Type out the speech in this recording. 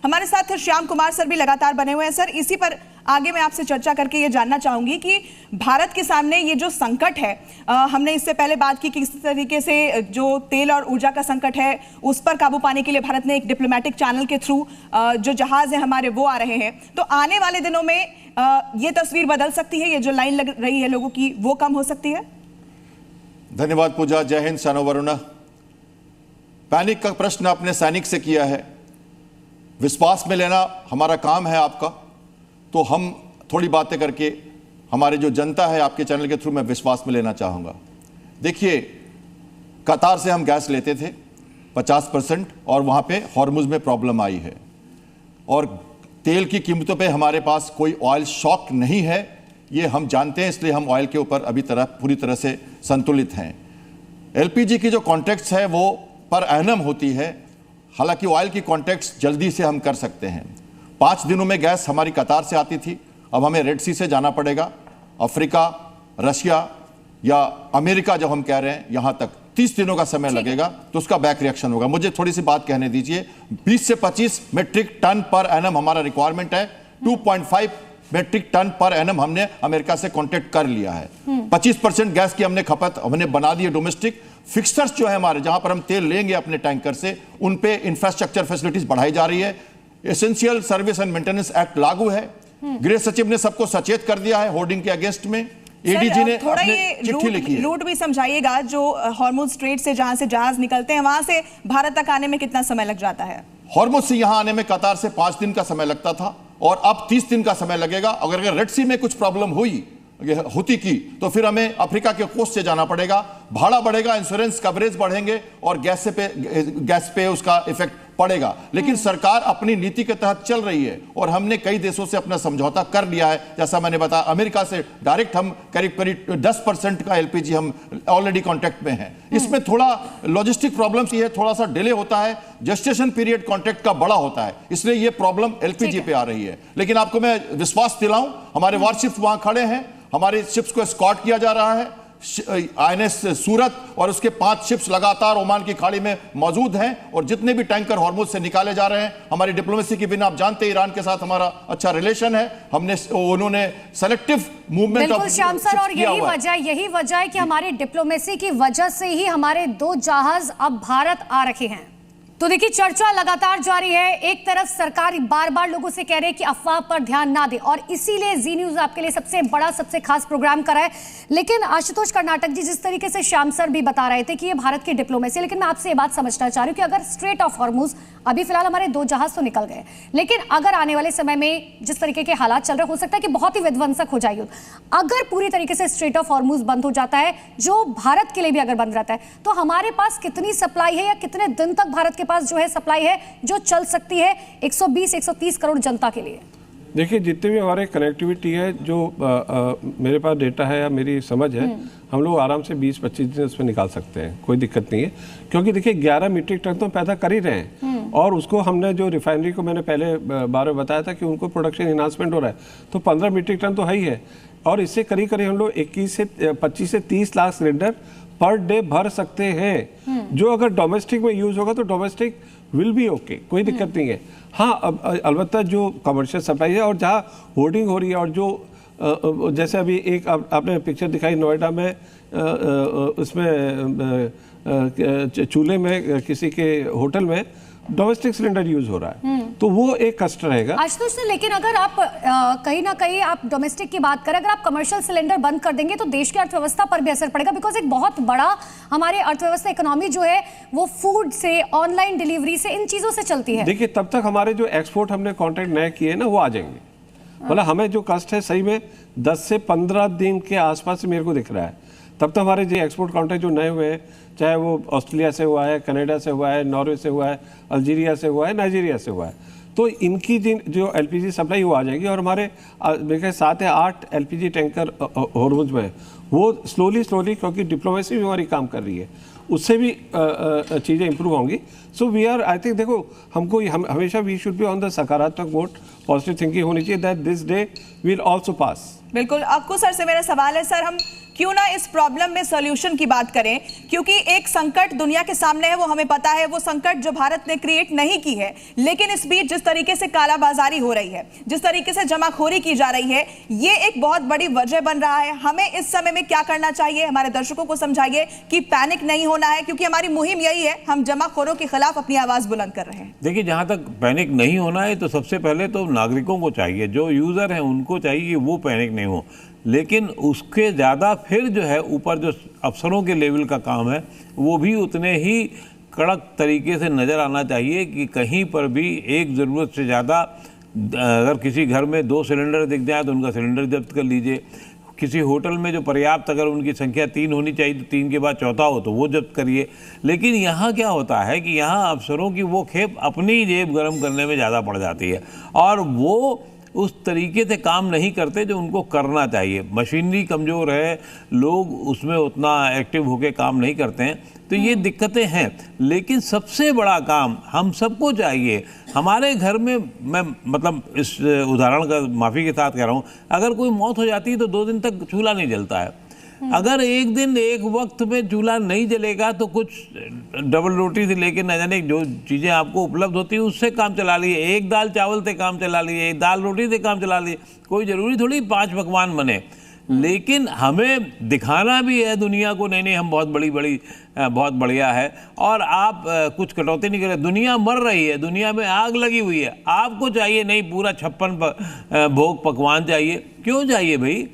हमारे साथ श्याम कुमार सर भी लगातार बने हुए हैं। सर, इसी पर आगे मैं आपसे चर्चा करके ये जानना चाहूंगी कि भारत के सामने ये जो संकट है, हमने इससे पहले बात की कि किस तरीके से जो तेल और ऊर्जा का संकट है उस पर काबू पाने के लिए भारत ने एक डिप्लोमेटिक चैनल के थ्रू जो जहाज है हमारे वो आ रहे हैं। तो आने वाले दिनों में ये तस्वीर बदल सकती है, ये जो लाइन लग रही है लोगों की वो कम हो सकती है। धन्यवाद पूजा। जय हिंद। सैनो वरुणा। पैनिक का प्रश्न आपने सैनिक से किया है, विश्वास में लेना हमारा काम है आपका, तो हम थोड़ी बातें करके हमारे जो जनता है आपके चैनल के थ्रू मैं विश्वास में लेना चाहूँगा। देखिए, कतार से हम गैस लेते थे 50% और वहाँ पे हॉर्मुज में प्रॉब्लम आई है और तेल की कीमतों पे हमारे पास कोई ऑयल शॉक नहीं है, ये हम जानते हैं, इसलिए हम ऑयल के ऊपर अभी पूरी तरह से संतुलित हैं। एलपीजी की जो कॉन्ट्रैक्ट्स है वो पर एनम होती है, हालांकि ऑयल की कॉन्ट्रैक्ट्स जल्दी से हम कर सकते हैं। 5 दिनों में गैस हमारी कतार से आती थी, अब हमें रेड सी से जाना पड़ेगा। अफ्रीका, रशिया या अमेरिका जब हम कह रहे हैं यहाँ तक 30 दिनों का समय लगेगा, तो उसका बैक रिएक्शन होगा। मुझे थोड़ी सी बात कहने दीजिए। 20 से 25 मेट्रिक टन पर एनम हमारा रिक्वायरमेंट है। 2.5 मेट्रिक टन पर एनम हमने अमेरिका से कॉन्ट्रैक्ट कर लिया है। 25% गैस की हमने खपत हमने बना दी है डोमेस्टिक। फिक्सर्स जो है हमारे, जहां पर हम तेल लेंगे अपने टैंकर से, उन पे इंफ्रास्ट्रक्चर फैसिलिटीज बढ़ाई जा रही है। Essential service and maintenance act लागू है। गृह सचिव ने सबको सचेत कर दिया है होर्डिंग के अगेंस्ट में। एडीजी ने थोड़ा ये चिट्ठी लिखी है। रूट भी समझाइएगा, जो हॉर्मुज स्ट्रेट से जहां से जहाज निकलते हैं वहां से भारत तक आने में कितना समय लग जाता है? हॉर्मुज से यहां आने में कतार से 5 दिन का समय लगता था और अब 30 दिन का समय लगेगा। अगर रेड सी में कुछ प्रॉब्लम होती की तो फिर हमें अफ्रीका के कोस्ट से जाना पड़ेगा, भाड़ा बढ़ेगा, इंश्योरेंस कवरेज बढ़ेंगे और गैस पे उसका इफेक्ट पड़ेगा। लेकिन सरकार अपनी नीति के तहत चल रही है और हमने कई देशों से अपना समझौता कर लिया है। जैसा मैंने बताया, अमेरिका से डायरेक्ट हम करीब 10% का एलपीजी हम ऑलरेडी कॉन्ट्रैक्ट में हैं। इसमें थोड़ा लॉजिस्टिक प्रॉब्लम है, थोड़ा सा डिले होता है, जेस्टेशन पीरियड कॉन्ट्रैक्ट का बड़ा होता है, इसलिए ये प्रॉब्लम एलपीजी पे आ रही है। लेकिन आपको मैं विश्वास दिलाऊं, हमारे वारशिप्स वहां खड़े हैं, हमारे शिप्स को एस्कॉर्ट किया जा रहा है। आईएनएस सूरत और उसके 5 शिप्स लगातार ओमान की खाड़ी में मौजूद हैं और जितने भी टैंकर हॉर्मुज से निकाले जा रहे हैं, हमारी डिप्लोमेसी की बिना, आप जानते हैं ईरान के साथ हमारा अच्छा रिलेशन है, उन्होंने सेलेक्टिव मूवमेंट बिल्कुल श्याम सर, और यही वजह है कि हमारी डिप्लोमेसी की वजह से ही हमारे 2 जहाज अब भारत आ रखे हैं। तो देखिए, चर्चा लगातार जारी है। एक तरफ सरकार बार बार लोगों से कह रहे हैं कि अफवाह पर ध्यान ना दे और इसीलिए जी न्यूज आपके लिए सबसे बड़ा, सबसे खास प्रोग्राम करा है। लेकिन आशुतोष कर्नाटक जी, जिस तरीके से श्याम सर भी बता रहे थे कि ये भारत की डिप्लोमेसी, लेकिन मैं आपसे ये बात समझना चाह रही हूँ कि अगर स्ट्रेट ऑफ हॉर्मुज, अभी फिलहाल हमारे 2 जहाज तो निकल गए, लेकिन अगर आने वाले समय में जिस तरीके के हालात चल रहे, हो सकता है कि बहुत ही विध्वंसक हो जाए। अगर पूरी तरीके से स्ट्रेट ऑफ हॉर्मुज बंद हो जाता है, जो भारत के लिए भी अगर बंद रहता है, तो हमारे पास कितनी सप्लाई है या कितने दिन तक भारत के पास जो है सप्लाई है जो चल सकती है 120-130 करोड़ जनता के लिए? देखिए, जितने भी हमारे कनेक्टिविटी है, जो मेरे पास डेटा है या मेरी समझ है, हम लोग आराम से 20-25 दिन उसमें निकाल सकते हैं, कोई दिक्कत नहीं है। क्योंकि देखिए, 11 मीट्रिक टन तो पैदा कर ही रहे हैं और उसको हमने जो रिफाइनरी को मैंने पहले बार बताया था कि उनको प्रोडक्शन इन्हांसमेंट हो रहा है, तो 15 मीट्रिक टन तो है ही है। और इससे करीब हम लोग 25 से 30 लाख सिलेंडर पर डे भर सकते हैं, जो अगर डोमेस्टिक में यूज होगा तो डोमेस्टिक विल बी ओके, कोई दिक्कत नहीं है। हाँ, अब अलबत्ता जो कमर्शियल सप्लाई है और जहाँ होर्डिंग हो रही है और जो जैसे अभी एक आपने पिक्चर दिखाई नोएडा में, उसमें चूल्हे में किसी के होटल में डोमेस्टिक सिलेंडर यूज हो रहा है, तो वो एक कष्ट रहेगा। आशुतोष सर, लेकिन अगर आप कहीं ना कहीं आप डोमेस्टिक की बात करें, अगर आप कमर्शियल सिलेंडर बंद कर देंगे तो देश की अर्थव्यवस्था पर भी असर पड़ेगा, बिकॉज एक बहुत बड़ा हमारे अर्थव्यवस्था, इकोनॉमी जो है वो फूड से, ऑनलाइन डिलीवरी से, इन चीजों से चलती है। देखिए, तब तक हमारे जो एक्सपोर्ट हमने कॉन्ट्रैक्ट नए किए ना वो आ जाएंगे। मतलब हमें जो कष्ट है सही में 10 से 15 दिन के आसपास मेरे को दिख रहा है। तब तक हमारे जो एक्सपोर्ट कॉन्ट्रैक्ट जो नए हुए हैं, चाहे वो ऑस्ट्रेलिया से हुआ है, कनाडा से हुआ है, नॉर्वे से हुआ है, अल्जीरिया से हुआ है, नाइजीरिया से हुआ है, तो इनकी जो एलपीजी सप्लाई वो आ जाएगी। और हमारे मेरे 7 या 8 एलपीजी टैंकर हॉर्मुज में, वो स्लोली क्योंकि डिप्लोमेसी भी हमारी काम कर रही है, उससे भी चीज़ें इंप्रूव होंगी। So we are, I think, देखो हमको हमेशा we should be on the सकारात्मक नोट, पॉजिटिव थिंकिंग होनी चाहिए that this day will also pass. बिल्कुल। अक्कू सर से मेरा सवाल है, सर हम क्यों ना इस प्रॉब्लम में सॉल्यूशन की बात करें, क्योंकि एक संकट दुनिया के सामने है, वो हमें पता है, वो संकट जो भारत ने क्रिएट नहीं की है, लेकिन इस बीच जिस तरीके से कालाबाजारी हो रही है, जिस तरीके से जमाखोरी की जा रही है, ये एक बहुत बड़ी वजह बन रहा है। हमें इस समय में क्या करना चाहिए? हमारे दर्शकों को समझाइए कि पैनिक नहीं होना है, क्योंकि हमारी मुहिम यही है, हम जमाखोरों के खिलाफ अपनी आवाज बुलंद कर रहे हैं। देखिए, जहां तक पैनिक नहीं होना है तो सबसे पहले तो नागरिकों को चाहिए, जो यूजर हैं उनको चाहिए कि वो पैनिक नहीं हो, लेकिन उसके ज़्यादा फिर जो है ऊपर जो अफसरों के लेवल का काम है वो भी उतने ही कड़क तरीके से नज़र आना चाहिए कि कहीं पर भी एक ज़रूरत से ज़्यादा, अगर किसी घर में 2 सिलेंडर दिख जाए तो उनका सिलेंडर जब्त कर लीजिए। किसी होटल में जो पर्याप्त, अगर उनकी संख्या 3 होनी चाहिए तो 3 के बाद चौथा हो तो वो जब्त करिए। लेकिन यहाँ क्या होता है कि यहाँ अफसरों की वो खेप अपनी जेब गर्म करने में ज़्यादा पड़ जाती है और वो उस तरीके से काम नहीं करते जो उनको करना चाहिए। मशीनरी कमज़ोर है, लोग उसमें उतना एक्टिव होकर काम नहीं करते हैं, तो ये दिक्कतें हैं। लेकिन सबसे बड़ा काम हम सबको चाहिए, हमारे घर में, मैं मतलब इस उदाहरण का माफ़ी के साथ कह रहा हूँ, अगर कोई मौत हो जाती है तो 2 दिन तक चूल्हा नहीं जलता है। अगर एक दिन एक वक्त में चूल्हा नहीं जलेगा तो कुछ डबल रोटी से लेकर न जाने जो चीज़ें आपको उपलब्ध होती है उससे काम चला लिए, एक दाल चावल से काम चला लिए, एक दाल रोटी से काम चला लिए। कोई ज़रूरी थोड़ी 5 पकवान बने। लेकिन हमें दिखाना भी है दुनिया को, नहीं नहीं हम बहुत बहुत बढ़िया है, और आप कुछ कटौती नहीं कर रहे। दुनिया मर रही है, दुनिया में आग लगी हुई है, आपको चाहिए नहीं पूरा 56 भोग पकवान चाहिए। क्यों चाहिए भाई?